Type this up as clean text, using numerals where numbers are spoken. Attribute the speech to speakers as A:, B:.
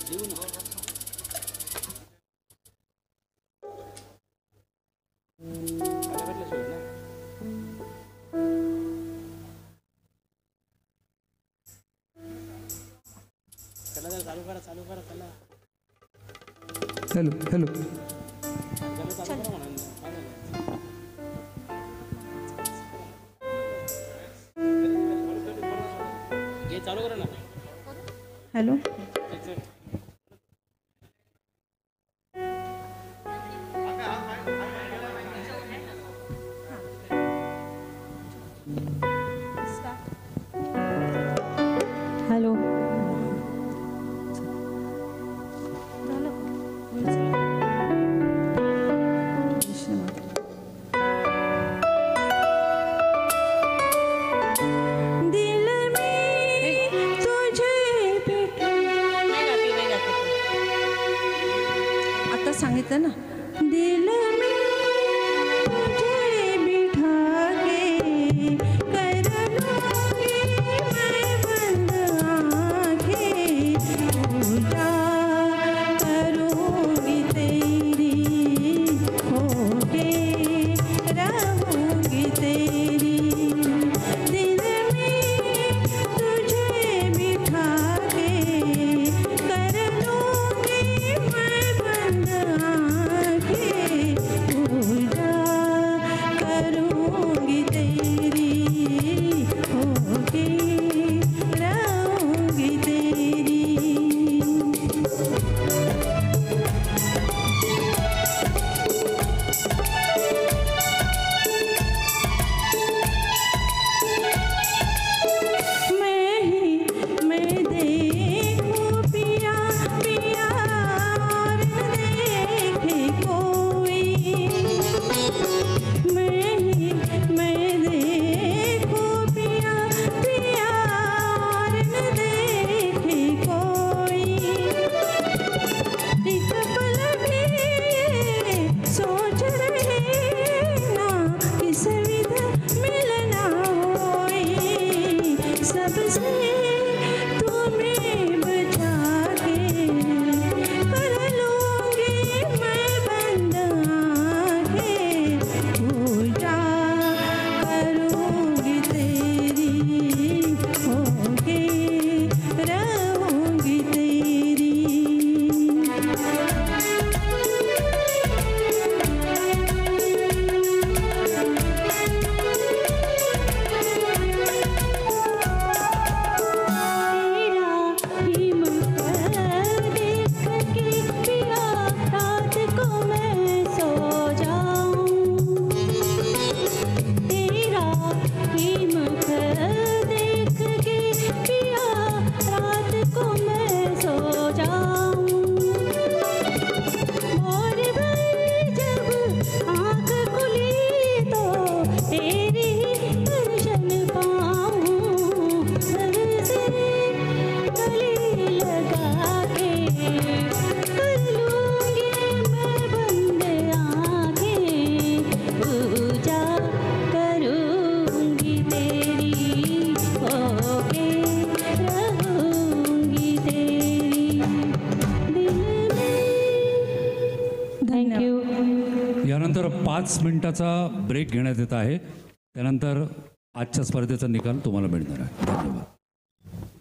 A: Hello hello
B: चालू करा ना.
C: हॅलो हॅलो आता सांगितलं ना दिल में तुझे बिठा के कर लूंगी मैं बंद आँखें पूजा करूंगी तेरी होके रहूंगी तेरी दिल में तुझे बिठा के कर लूंगी मैं बंद आँखें पूजा करूंगी तेरी होके रहूंगी तेरी मैं देखूं पिया पिया और न देखे कोई मैं देखूं पिया पिया और न देखे कोई एक पल भी सोच रहे ना किस विध मिलना होई सबसे तुम्हें बचा के कर लूंगी मैं बंद आँखें पूजा करूंगी तेरी होके रहूंगी तेरी तेरा ही मुखर देख के पिया रात को मैं सो जाऊं तेरा ही मुखर देख के पिया रात को मैं सो जाऊं और भर जब आँख खुली तो तेरी दर्शन पाऊं सबसे गले लगा के कर लूंगी मैं बंद आँखें पूजा करूंगी तेरी होके रहूंगी तेरी दिल में थँक यू
A: यानंतर 5 मिनिटाचा ब्रेक घेण्यात येत आहे. त्यानंतर आजच्या स्पर्धेचा निकाल तुम्हाला मिळणार आहे. धन्यवाद.